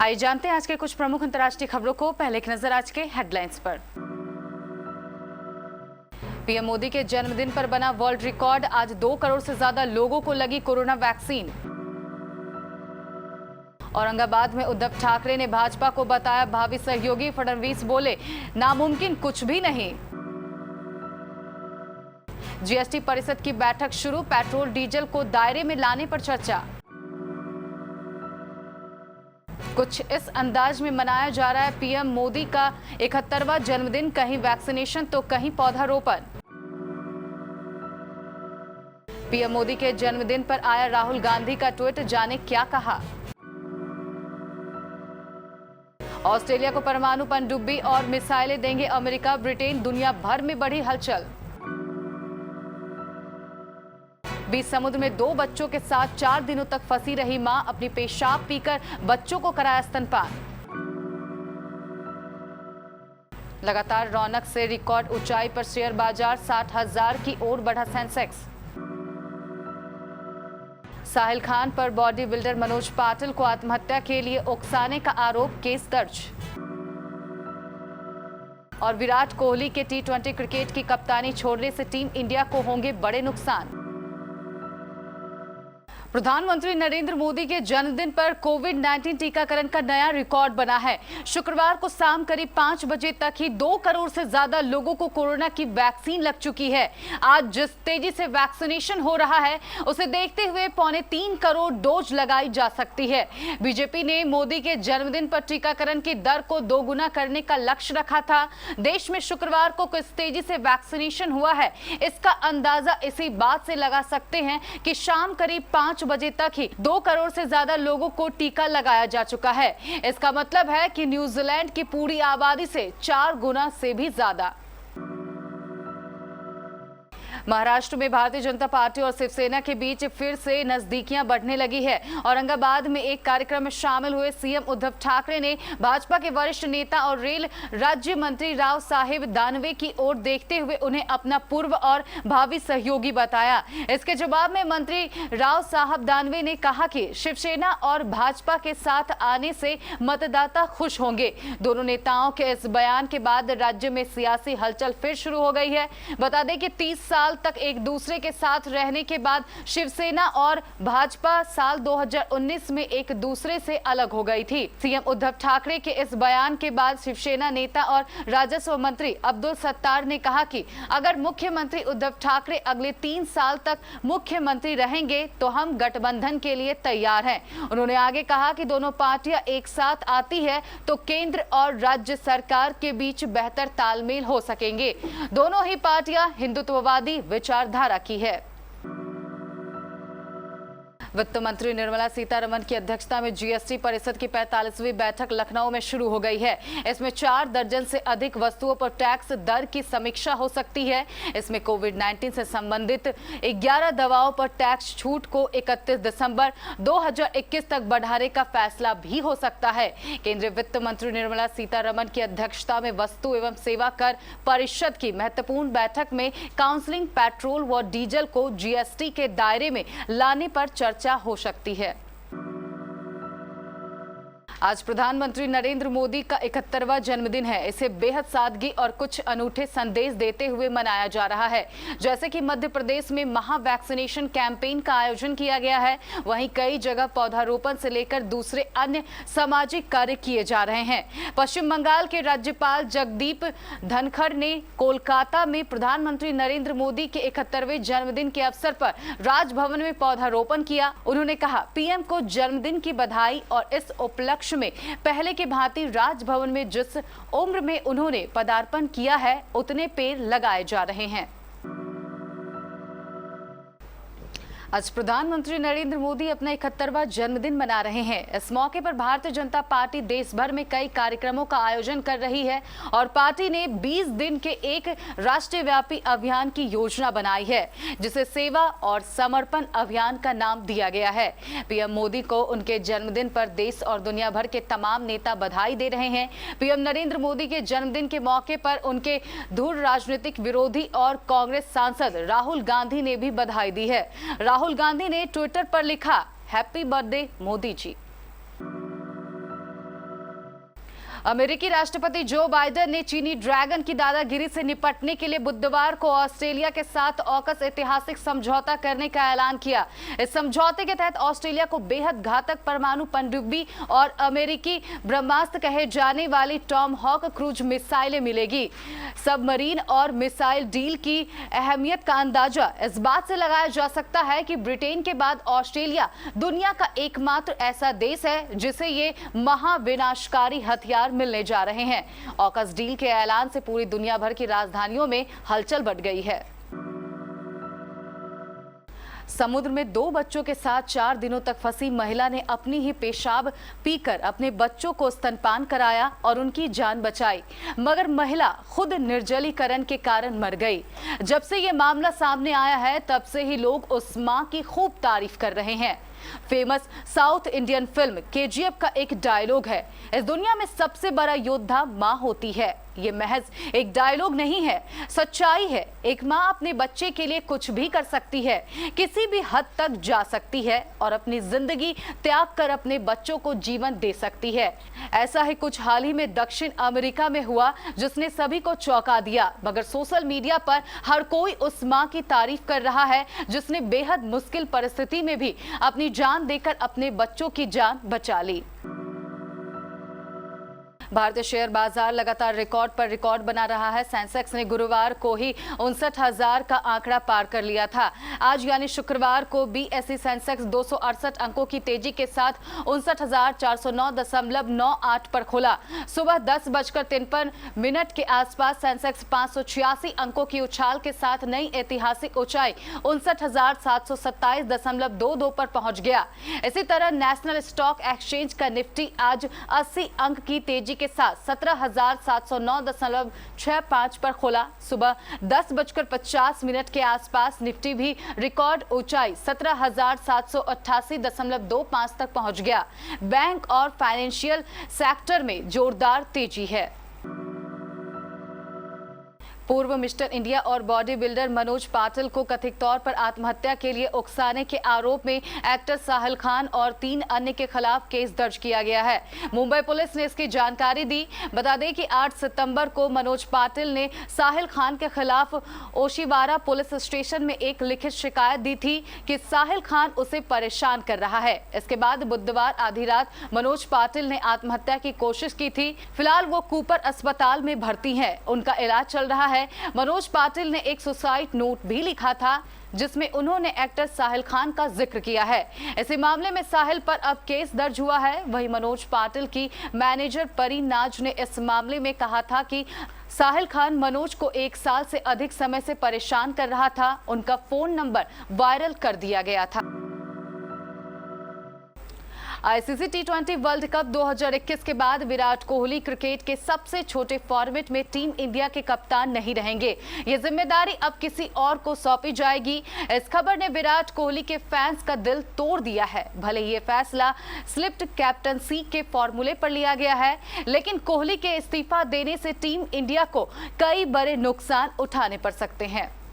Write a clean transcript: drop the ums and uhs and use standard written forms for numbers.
आइए जानते हैं आज के कुछ प्रमुख अंतर्राष्ट्रीय खबरों को। पहले एक नजर आज के हेडलाइंस पर। पीएम मोदी के जन्मदिन पर बना वर्ल्ड रिकॉर्ड। आज 2 करोड़ से ज्यादा लोगों को लगी कोरोना वैक्सीन। औरंगाबाद में उद्धव ठाकरे ने भाजपा को बताया भावी सहयोगी। फडणवीस बोले नामुमकिन कुछ भी नहीं। जीएसटी परिषद की बैठक शुरू। पेट्रोल डीजल को दायरे में लाने पर चर्चा। कुछ इस अंदाज में मनाया जा रहा है पीएम मोदी का 71वां जन्मदिन। कहीं वैक्सीनेशन तो कहीं पौधारोपण। पीएम मोदी के जन्मदिन पर आया राहुल गांधी का ट्वीट, जाने क्या कहा। ऑस्ट्रेलिया को परमाणु पनडुब्बी और मिसाइलें देंगे अमेरिका ब्रिटेन। दुनिया भर में बढ़ी हलचल। बीच समुद्र में 2 बच्चों के साथ 4 दिनों तक फंसी रही मां। अपनी पेशाब पीकर बच्चों को कराया स्तनपान। लगातार रौनक से रिकॉर्ड ऊंचाई पर शेयर बाजार। 60,000 की ओर बढ़ा सेंसेक्स। साहिल खान पर बॉडी बिल्डर मनोज पाटिल को आत्महत्या के लिए उकसाने का आरोप, केस दर्ज। और विराट कोहली के T20 क्रिकेट की कप्तानी छोड़ने से टीम इंडिया को होंगे बड़े नुकसान। प्रधानमंत्री नरेंद्र मोदी के जन्मदिन पर कोविड-19 टीकाकरण का नया रिकॉर्ड बना है। शुक्रवार को शाम करीब 5 बजे तक ही 2 करोड़ से ज्यादा लोगों को कोरोना की वैक्सीन लग चुकी है। आज जिस तेजी से वैक्सीनेशन हो रहा है उसे देखते हुए 3.25 करोड़ डोज लगाई जा सकती है। बीजेपी ने मोदी के जन्मदिन पर टीकाकरण की दर को 2 गुना करने का लक्ष्य रखा था। देश में शुक्रवार को किस तेजी से वैक्सीनेशन हुआ है इसका अंदाजा इसी बात से लगा सकते हैं कि शाम करीब 5 बजे तक ही 2 करोड़ से ज्यादा लोगों को टीका लगाया जा चुका है। इसका मतलब है कि न्यूजीलैंड की पूरी आबादी से 4 गुना से भी ज्यादा। महाराष्ट्र में भारतीय जनता पार्टी और शिवसेना के बीच फिर से नजदीकियां बढ़ने लगी है। औरंगाबाद में एक कार्यक्रम में शामिल हुए सीएम उद्धव ठाकरे ने भाजपा के वरिष्ठ नेता और रेल राज्य मंत्री राव साहेब दानवे की ओर देखते हुए उन्हें अपना पूर्व और भावी सहयोगी बताया। इसके जवाब में मंत्री राव साहब दानवे ने कहा कि शिवसेना और भाजपा के साथ आने से मतदाता खुश होंगे। दोनों नेताओं के इस बयान के बाद राज्य में सियासी हलचल फिर शुरू हो गई है। बता दें कि 30 साल तक एक दूसरे के साथ रहने के बाद शिवसेना और भाजपा साल 2019 में एक दूसरे से अलग हो गई थी। सीएम उद्धव ठाकरे के इस बयान के बाद शिवसेना नेता और राजस्व मंत्री अब्दुल सत्तार ने कहा कि अगर मुख्यमंत्री उद्धव ठाकरे अगले 3 साल तक मुख्यमंत्री रहेंगे तो हम गठबंधन के लिए तैयार हैं। उन्होंने आगे कहा कि दोनों पार्टियां एक साथ आती है तो केंद्र और राज्य सरकार के बीच बेहतर तालमेल हो सकेंगे। दोनों ही पार्टियां हिंदुत्ववादी विचारधारा की है। वित्त मंत्री निर्मला सीतारमण की अध्यक्षता में जीएसटी परिषद की 45वीं बैठक लखनऊ में शुरू हो गई है। इसमें 4 दर्जन से अधिक वस्तुओं पर टैक्स दर की समीक्षा हो सकती है। इसमें कोविड-19 से संबंधित 11 दवाओं पर टैक्स छूट को 31 दिसंबर 2021 तक बढ़ाने का फैसला भी हो सकता है। केंद्रीय वित्त मंत्री निर्मला सीतारमण की अध्यक्षता में वस्तु एवं सेवा कर परिषद की महत्वपूर्ण बैठक में काउंसलिंग पेट्रोल व डीजल को जीएसटी के दायरे में लाने पर चर्चा हो सकती है। आज प्रधानमंत्री नरेंद्र मोदी का 71वां जन्मदिन है। इसे बेहद सादगी और कुछ अनूठे संदेश देते हुए मनाया जा रहा है। जैसे कि मध्य प्रदेश में महा वैक्सीनेशन कैंपेन का आयोजन किया गया है, वहीं कई जगह पौधारोपण से लेकर दूसरे अन्य सामाजिक कार्य किए जा रहे हैं। पश्चिम बंगाल के राज्यपाल जगदीप धनखड़ ने कोलकाता में प्रधानमंत्री नरेंद्र मोदी के 71वें जन्मदिन के अवसर पर राजभवन में पौधारोपण किया। उन्होंने कहा, पीएम को जन्मदिन की बधाई और इस उपलक्ष्य में पहले के भांति राजभवन में जिस उम्र में उन्होंने पदार्पण किया है उतने पेड़ लगाए जा रहे हैं। आज प्रधानमंत्री नरेंद्र मोदी अपना 71वां जन्मदिन मना रहे हैं। इस मौके पर भारतीय जनता पार्टी देश भर में कई कार्यक्रमों का आयोजन कर रही है और पार्टी ने 20 दिन के एक राष्ट्रव्यापी अभियान की योजना बनाई है, जिसे सेवा और समर्पण अभियान का नाम दिया गया है। पीएम मोदी को उनके जन्मदिन पर देश और दुनिया भर के तमाम नेता बधाई दे रहे हैं। पीएम नरेंद्र मोदी के जन्मदिन के मौके पर उनके धुर राजनीतिक विरोधी और कांग्रेस सांसद राहुल गांधी ने भी बधाई दी है। राहुल गांधी ने ट्विटर पर लिखा, हैप्पी बर्थडे मोदी जी। अमेरिकी राष्ट्रपति जो बाइडेन ने चीनी ड्रैगन की दादागिरी से निपटने के लिए बुधवार को ऑस्ट्रेलिया के साथ ऑकस ऐतिहासिक समझौता करने का ऐलान किया। इस समझौते के तहत ऑस्ट्रेलिया को बेहद घातक परमाणु पनडुब्बी और अमेरिकी ब्रह्मास्त्र कहे जाने वाली टॉम हॉक क्रूज मिसाइलें मिलेगी। सबमरीन और मिसाइल डील की अहमियत का अंदाजा इस बात से लगाया जा सकता है कि ब्रिटेन के बाद ऑस्ट्रेलिया दुनिया का एकमात्र ऐसा देश है जिसे ये महाविनाशकारी हथियार मिलने जा रहे हैं। ऑकस डील के ऐलान से पूरी दुनिया भर की राजधानियों में हलचल बढ़ गई है। समुद्र में 2 बच्चों के साथ 4 दिनों तक फंसी महिला ने अपनी ही पेशाब पीकर अपने बच्चों को स्तनपान कराया और उनकी जान बचाई, मगर महिला खुद निर्जलीकरण के कारण मर गई। जब से ये मामला सामने आया है तब से ही लोग उस मां की खूब तारीफ कर रहे हैं। Famous south Indian film KGF का एक डायलॉग है, इस दुनिया में सबसे बड़ा योद्धा मां होती है। ये महज एक डायलॉग नहीं है, सच्चाई है। एक मां अपने बच्चे के लिए कुछ भी कर सकती है, किसी भी हद तक जा सकती है और अपनी जिंदगी त्याग कर अपने बच्चों को जीवन दे सकती है। ऐसा ही कुछ हाल ही में दक्षिण अमेरिका में हुआ जिसने सभी को चौंका दिया, मगर सोशल मीडिया पर हर कोई उस मां की तारीफ कर रहा है जिसने बेहद मुश्किल परिस्थिति में भी अपनी जान देकर अपने बच्चों की जान बचा ली। भारतीय शेयर बाजार लगातार रिकॉर्ड पर रिकॉर्ड बना रहा है। सेंसेक्स ने गुरुवार को ही 59,000 का आंकड़ा पार कर लिया था। आज यानी शुक्रवार को बीएसई सेंसेक्स 268 अंकों की तेजी के साथ 59,409.98 पर खुला। सुबह 10:53 के आसपास सेंसेक्स 586 अंकों की उछाल के साथ नई ऐतिहासिक ऊंचाई 59,727.22 पर पहुंच गया। इसी तरह नेशनल स्टॉक एक्सचेंज का निफ्टी आज 80 अंक की तेजी के साथ 17,709.65 पर खुला। सुबह 10:50 के आसपास निफ्टी भी रिकॉर्ड ऊंचाई 17,788.25 तक पहुंच गया। बैंक और फाइनेंशियल सेक्टर में जोरदार तेजी है। पूर्व मिस्टर इंडिया और बॉडी बिल्डर मनोज पाटिल को कथित तौर पर आत्महत्या के लिए उकसाने के आरोप में एक्टर साहिल खान और 3 अन्य के खिलाफ केस दर्ज किया गया है। मुंबई पुलिस ने इसकी जानकारी दी। बता दें कि 8 सितंबर को मनोज पाटिल ने साहिल खान के खिलाफ ओशिवारा पुलिस स्टेशन में एक लिखित शिकायत दी थी कि साहिल खान उसे परेशान कर रहा है। इसके बाद बुधवार आधी रात मनोज पाटिल ने आत्महत्या की कोशिश की थी। फिलहाल वो कूपर अस्पताल में भर्ती हैं, उनका इलाज चल रहा है। मनोज पाटिल ने एक सुसाइड नोट भी लिखा था जिसमें उन्होंने एक्टर साहिल खान का जिक्र किया है। इसी मामले में साहिल पर अब केस दर्ज हुआ है। वहीं मनोज पाटिल की मैनेजर परी नाज ने इस मामले में कहा था कि साहिल खान मनोज को 1 साल से अधिक समय से परेशान कर रहा था। उनका फोन नंबर वायरल कर दिया गया था। आईसीसी टी20 वर्ल्ड कप 2021 के बाद विराट कोहली क्रिकेट के सबसे छोटे फॉर्मेट में टीम इंडिया के कप्तान नहीं रहेंगे। ये जिम्मेदारी अब किसी और को सौंपी जाएगी। इस खबर ने विराट कोहली के फैंस का दिल तोड़ दिया है। भले ये फैसला स्लिप्ड कैप्टनसी के फॉर्मूले पर लिया गया है, लेकिन कोहली के इस्तीफा देने से टीम इंडिया को कई बड़े नुकसान उठाने पड़ सकते हैं।